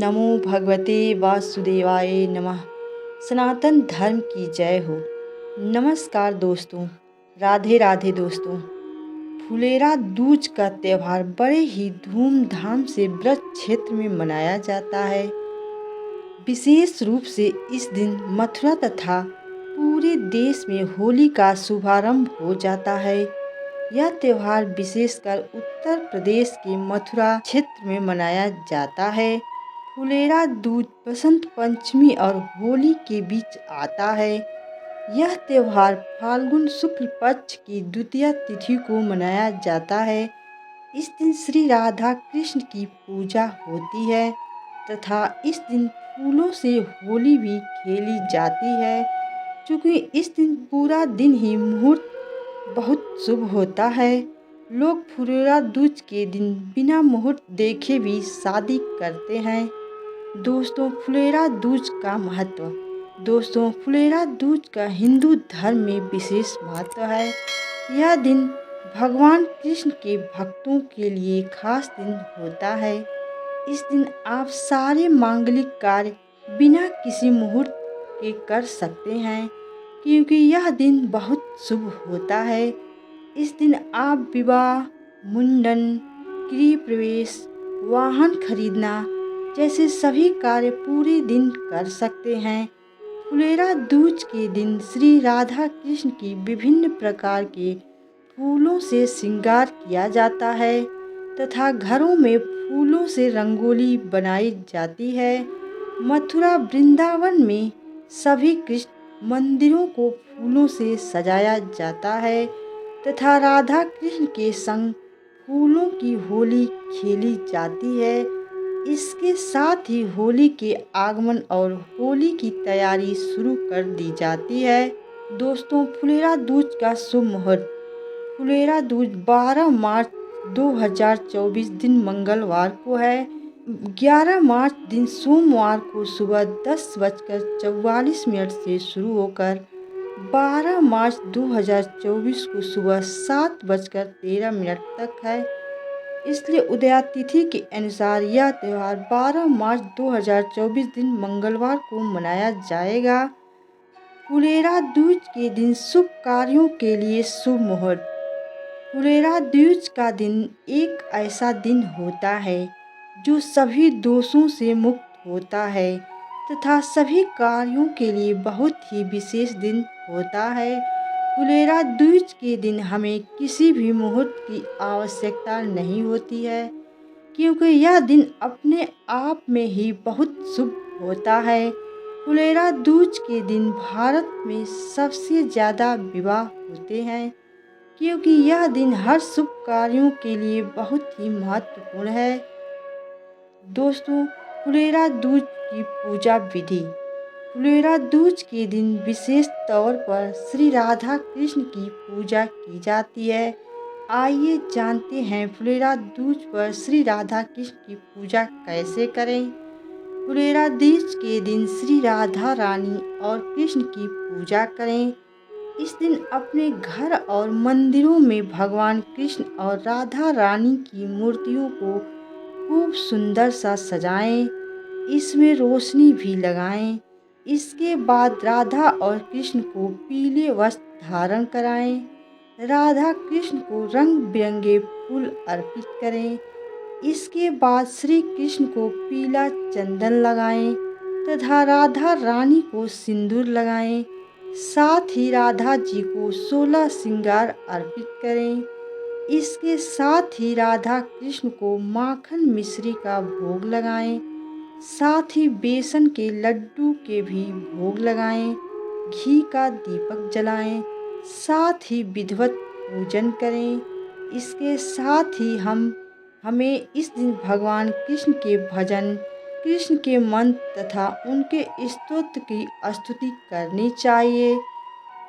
नमो भगवते वासुदेवाय नमः। सनातन धर्म की जय हो। नमस्कार दोस्तों, राधे राधे दोस्तों। फुलेरा दूज का त्यौहार बड़े ही धूमधाम से ब्रज क्षेत्र में मनाया जाता है। विशेष रूप से इस दिन मथुरा तथा पूरे देश में होली का शुभारंभ हो जाता है। यह त्यौहार विशेषकर उत्तर प्रदेश के मथुरा क्षेत्र में मनाया जाता है। फुलेरा दूज बसंत पंचमी और होली के बीच आता है। यह त्यौहार फाल्गुन शुक्ल पक्ष की द्वितीया तिथि को मनाया जाता है। इस दिन श्री राधा कृष्ण की पूजा होती है तथा इस दिन फूलों से होली भी खेली जाती है। क्योंकि इस दिन पूरा दिन ही मुहूर्त बहुत शुभ होता है। लोग फुलेरा दूज के दिन बिना मुहूर्त देखे भी शादी करते हैं। दोस्तों, फुलेरा दूज का महत्व। दोस्तों, फुलेरा दूज का हिंदू धर्म में विशेष महत्व है। यह दिन भगवान कृष्ण के भक्तों के लिए खास दिन होता है। इस दिन आप सारे मांगलिक कार्य बिना किसी मुहूर्त के कर सकते हैं, क्योंकि यह दिन बहुत शुभ होता है। इस दिन आप विवाह, मुंडन, गृह प्रवेश, वाहन खरीदना जैसे सभी कार्य पूरे दिन कर सकते हैं। फुलेरा दूज के दिन श्री राधा कृष्ण की विभिन्न प्रकार के फूलों से श्रृंगार किया जाता है तथा घरों में फूलों से रंगोली बनाई जाती है। मथुरा वृंदावन में सभी कृष्ण मंदिरों को फूलों से सजाया जाता है तथा राधा कृष्ण के संग फूलों की होली खेली जाती है। इसके साथ ही होली के आगमन और होली की तैयारी शुरू कर दी जाती है। दोस्तों, फुलेरा दूज का शुभ मुहूर्त। फुलेरा दूज 12 मार्च 2024 दिन मंगलवार को है। 11 मार्च दिन सोमवार को सुबह 10:44 से शुरू होकर 12 मार्च 2024 को सुबह 7:13 तक है। इसलिए उदया तिथि के अनुसार यह त्यौहार 12 मार्च 2024 दिन मंगलवार को मनाया जाएगा। फुलेरा दूज के दिन शुभ कार्यों के लिए शुभ मुहूर्त। फुलेरा दूज का दिन एक ऐसा दिन होता है जो सभी दोषों से मुक्त होता है तथा सभी कार्यों के लिए बहुत ही विशेष दिन होता है। फुलेरा दूज के दिन हमें किसी भी मुहूर्त की आवश्यकता नहीं होती है, क्योंकि यह दिन अपने आप में ही बहुत शुभ होता है। फुलेरा दूज के दिन भारत में सबसे ज़्यादा विवाह होते हैं, क्योंकि यह दिन हर शुभ कार्यों के लिए बहुत ही महत्वपूर्ण है। दोस्तों, फुलेरा दूज की पूजा विधि। फुलेरा दूज के दिन विशेष तौर पर श्री राधा कृष्ण की पूजा की जाती है। आइए जानते हैं फुलेरा दूज पर श्री राधा कृष्ण की पूजा कैसे करें। फुलेरा दूज के दिन श्री राधा रानी और कृष्ण की पूजा करें। इस दिन अपने घर और मंदिरों में भगवान कृष्ण और राधा रानी की मूर्तियों को खूब सुंदर सा सजाएं। इसमें रोशनी भी लगाएं। इसके बाद राधा और कृष्ण को पीले वस्त्र धारण कराएं। राधा कृष्ण को रंग बिरंगे फूल अर्पित करें। इसके बाद श्री कृष्ण को पीला चंदन लगाएं तथा राधा रानी को सिंदूर लगाएं। साथ ही राधा जी को 16 श्रृंगार अर्पित करें। इसके साथ ही राधा कृष्ण को माखन मिश्री का भोग लगाएं। साथ ही बेसन के लड्डू के भी भोग लगाएं। घी का दीपक जलाएं। साथ ही विधिवत पूजन करें। इसके साथ ही हमें इस दिन भगवान कृष्ण के भजन, कृष्ण के मंत्र तथा उनके स्तोत्र की स्तुति करनी चाहिए।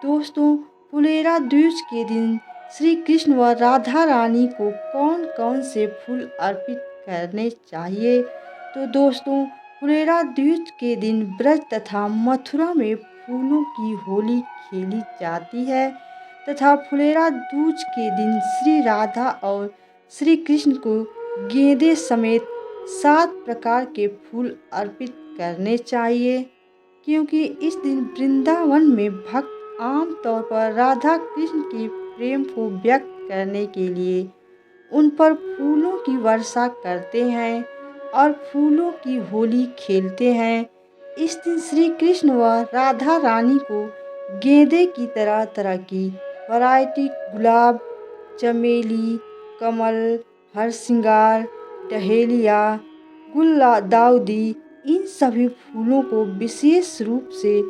दोस्तों, फुलेरा दूज के दिन श्री कृष्ण व राधा रानी को कौन कौन से फूल अर्पित करने चाहिए? तो दोस्तों, फुलेरा दूज के दिन ब्रज तथा मथुरा में फूलों की होली खेली जाती है तथा फुलेरा दूज के दिन श्री राधा और श्री कृष्ण को गेंदे समेत 7 प्रकार के फूल अर्पित करने चाहिए, क्योंकि इस दिन वृंदावन में भक्त आमतौर पर राधा कृष्ण के प्रेम को व्यक्त करने के लिए उन पर फूलों की वर्षा करते हैं और फूलों की होली खेलते हैं। इस दिन श्री कृष्ण व राधा रानी को गेंदे की तरह तरह की वैरायटी गुलाब, चमेली, कमल, हरसिंगार, डहेलिया, गुलदाउदी, इन सभी फूलों को विशेष रूप से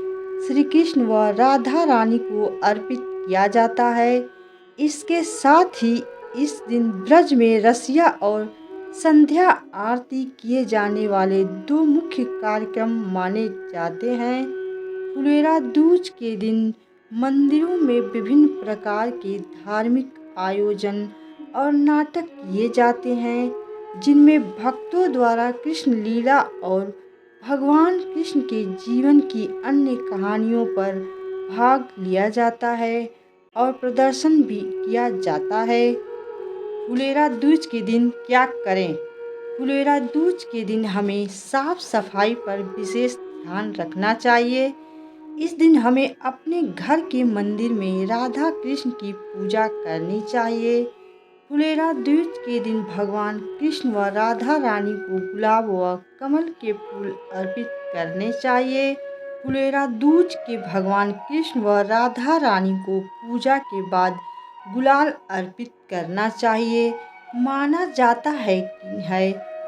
श्री कृष्ण व राधा रानी को अर्पित किया जाता है। इसके साथ ही इस दिन ब्रज में रसिया और संध्या आरती किए जाने वाले 2 मुख्य कार्यक्रम माने जाते हैं। फुलेरा दूज के दिन मंदिरों में विभिन्न प्रकार के धार्मिक आयोजन और नाटक किए जाते हैं, जिनमें भक्तों द्वारा कृष्ण लीला और भगवान कृष्ण के जीवन की अन्य कहानियों पर भाग लिया जाता है और प्रदर्शन भी किया जाता है। फुलेरा दूज के दिन क्या करें? फुलेरा दूज के दिन हमें साफ सफाई पर विशेष ध्यान रखना चाहिए। इस दिन हमें अपने घर के मंदिर में राधा कृष्ण की पूजा करनी चाहिए। फुलेरा दूज के दिन भगवान कृष्ण व राधा रानी को गुलाब व कमल के फूल अर्पित करने चाहिए। फुलेरा दूज के भगवान कृष्ण व राधा रानी को पूजा के बाद गुलाल अर्पित करना चाहिए। माना जाता है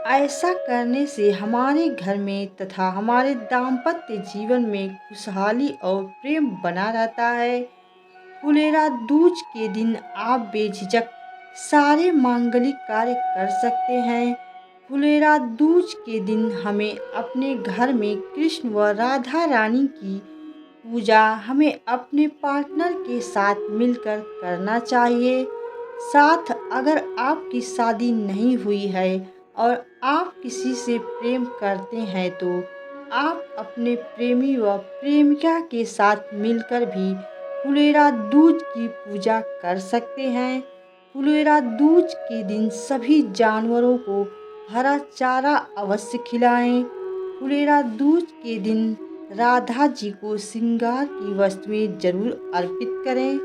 ऐसा करने से हमारे घर में तथा हमारे दाम्पत्य जीवन में खुशहाली और प्रेम बना रहता है। फुलेरा दूज के दिन आप बेझिझक सारे मांगलिक कार्य कर सकते हैं। फुलेरा दूज के दिन हमें अपने घर में कृष्ण व राधा रानी की पूजा हमें अपने पार्टनर के साथ मिलकर करना चाहिए। साथ अगर आपकी शादी नहीं हुई है और आप किसी से प्रेम करते हैं तो आप अपने प्रेमी व प्रेमिका के साथ मिलकर भी फुलेरा दूज की पूजा कर सकते हैं। फुलेरा दूज के दिन सभी जानवरों को हरा चारा अवश्य खिलाएं। फुलेरा दूज के दिन राधा जी को श्रृंगार की वस्तुएं जरूर अर्पित करें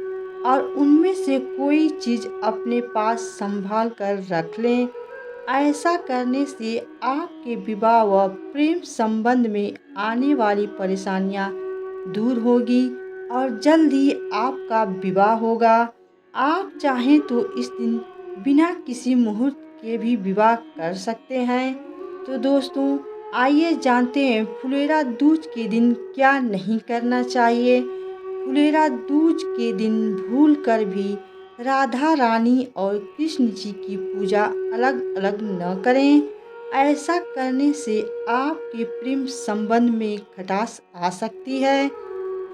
और उनमें से कोई चीज़ अपने पास संभाल कर रख लें। ऐसा करने से आपके विवाह व प्रेम संबंध में आने वाली परेशानियां दूर होगी और जल्द ही आपका विवाह होगा। आप चाहें तो इस दिन बिना किसी मुहूर्त के भी विवाह कर सकते हैं। तो दोस्तों, आइए जानते हैं फुलेरा दूज के दिन क्या नहीं करना चाहिए। फुलेरा दूज के दिन भूल कर भी राधा रानी और कृष्ण जी की पूजा अलग अलग न करें। ऐसा करने से आपके प्रेम संबंध में खटास आ सकती है।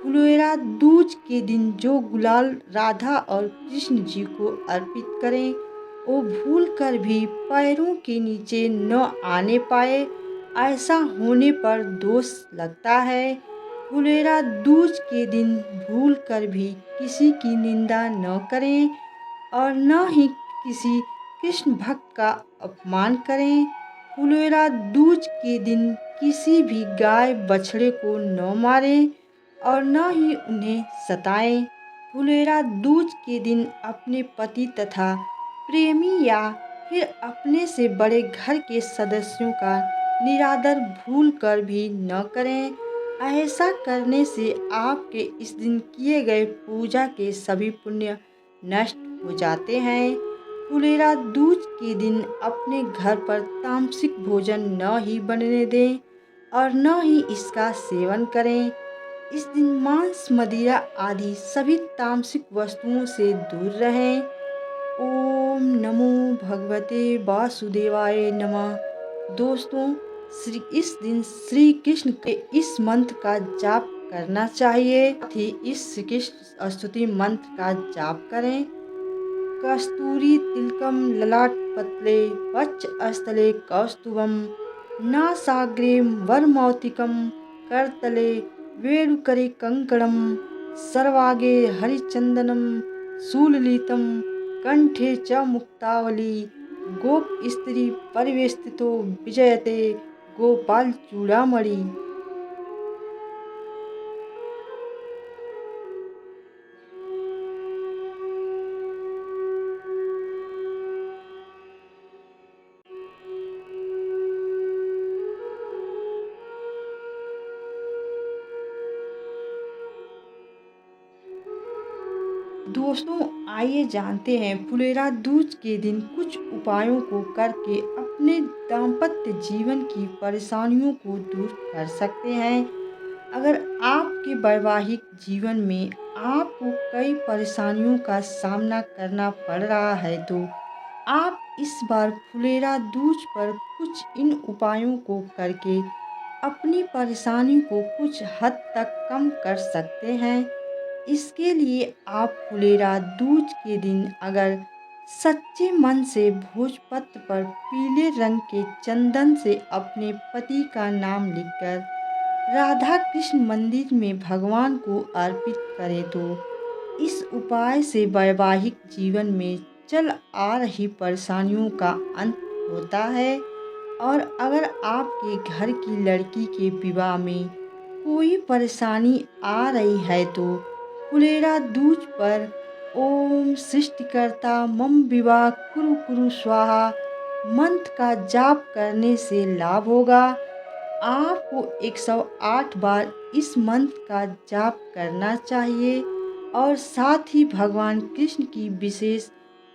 फुलेरा दूज के दिन जो गुलाल राधा और कृष्ण जी को अर्पित करें वो भूल कर भी पैरों के नीचे न आने पाए। ऐसा होने पर दोष लगता है। फुलेरा दूज के दिन भूल कर भी किसी की निंदा न करें और न ही किसी कृष्ण भक्त का अपमान करें। फुलेरा दूज के दिन किसी भी गाय बछड़े को न मारें और न ही उन्हें सताएं। फुलेरा दूज के दिन अपने पति तथा प्रेमी या फिर अपने से बड़े घर के सदस्यों का निरादर भूल कर भी न करें। ऐसा करने से आपके इस दिन किए गए पूजा के सभी पुण्य नष्ट हो जाते हैं। फुलेरा दूज के दिन अपने घर पर तामसिक भोजन न ही बनने दें और न ही इसका सेवन करें। इस दिन मांस, मदिरा आदि सभी तामसिक वस्तुओं से दूर रहें। ओम नमो भगवते वासुदेवाय नमः। दोस्तों, इस दिन श्री कृष्ण के इस मंत्र का जाप करना चाहिए। साथ ही इस श्री कृष्ण स्तुति मंत्र का जाप करें। कस्तूरी तिलकम ललाटपतले वक्षस्थले कौस्तुभम नासाग्रे वरमौक्तिकं करतले वेणुकरे कंकणं सर्वांगे हरिचंदनं सुललितं कंठे च मुक्तावली गोप स्त्री परिवेष्टितो विजयते गोपाल चूड़ामणि। दोस्तों, आइए जानते हैं फुलेरा दूज के दिन कुछ उपायों को करके अपने दाम्पत्य जीवन की परेशानियों को दूर कर सकते हैं। अगर आपके वैवाहिक जीवन में आपको कई परेशानियों का सामना करना पड़ रहा है तो आप इस बार फुलेरा दूज पर कुछ इन उपायों को करके अपनी परेशानी को कुछ हद तक कम कर सकते हैं। इसके लिए आप फुलेरा दूज के दिन अगर सच्चे मन से भोजपत्र पर पीले रंग के चंदन से अपने पति का नाम लिखकर राधा कृष्ण मंदिर में भगवान को अर्पित करें तो इस उपाय से वैवाहिक जीवन में चल आ रही परेशानियों का अंत होता है। और अगर आपके घर की लड़की के विवाह में कोई परेशानी आ रही है तो फुलेरा दूज पर ओम सृष्टिकर्ता मम विवाह कुरु कुरु स्वाहा मंत्र का जाप करने से लाभ होगा। आपको 108 बार इस मंत्र का जाप करना चाहिए और साथ ही भगवान कृष्ण की विशेष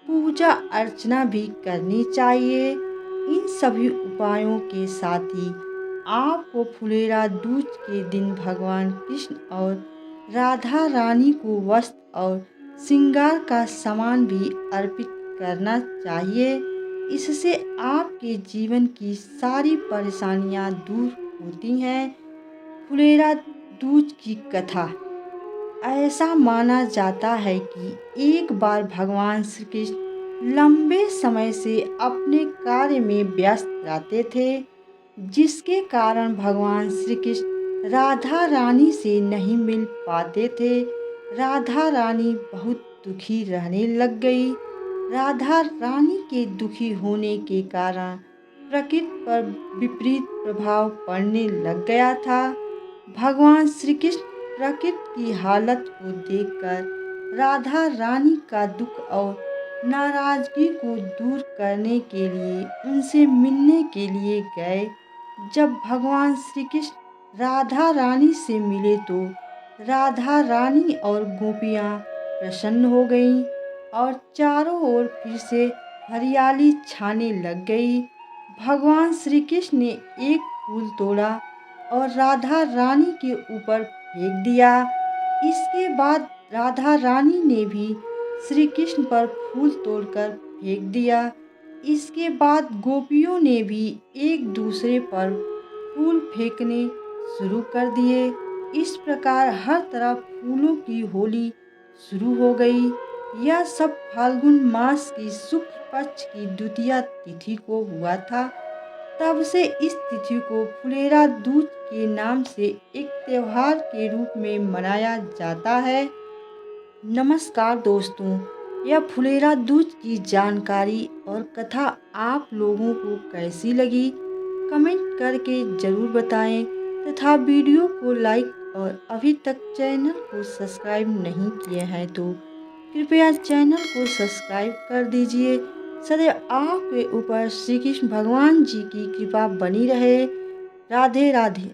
पूजा अर्चना भी करनी चाहिए। इन सभी उपायों के साथ ही आपको फुलेरा दूज के दिन भगवान कृष्ण और राधा रानी को वस्त्र और श्रृंगार का सामान भी अर्पित करना चाहिए। इससे आपके जीवन की सारी परेशानियां दूर होती हैं। फुलेरा दूज की कथा। ऐसा माना जाता है कि एक बार भगवान श्री कृष्ण लंबे समय से अपने कार्य में व्यस्त रहते थे, जिसके कारण भगवान श्री कृष्ण राधा रानी से नहीं मिल पाते थे। राधा रानी बहुत दुखी रहने लग गई। राधा रानी के दुखी होने के कारण प्रकृति पर विपरीत प्रभाव पड़ने लग गया था। भगवान श्री कृष्ण प्रकृति की हालत को देखकर राधा रानी का दुख और नाराजगी को दूर करने के लिए उनसे मिलने के लिए गए। जब भगवान श्री कृष्ण राधा रानी से मिले तो राधा रानी और गोपियाँ प्रसन्न हो गईं और चारों ओर फिर से हरियाली छाने लग गई। भगवान श्री कृष्ण ने एक फूल तोड़ा और राधा रानी के ऊपर फेंक दिया। इसके बाद राधा रानी ने भी श्री कृष्ण पर फूल तोड़कर फेंक दिया। इसके बाद गोपियों ने भी एक दूसरे पर फूल फेंकने शुरू कर दिए। इस प्रकार हर तरफ फूलों की होली शुरू हो गई। यह सब फाल्गुन मास की शुक्ल पक्ष की द्वितीया तिथि को हुआ था। तब से इस तिथि को फुलेरा दूज के नाम से एक त्योहार के रूप में मनाया जाता है। नमस्कार दोस्तों, यह फुलेरा दूज की जानकारी और कथा आप लोगों को कैसी लगी कमेंट करके ज़रूर बताएं तथा वीडियो को लाइक और अभी तक चैनल को सब्सक्राइब नहीं किए हैं तो कृपया चैनल को सब्सक्राइब कर दीजिए। सदैव आपके ऊपर श्री कृष्ण भगवान जी की कृपा बनी रहे। राधे राधे।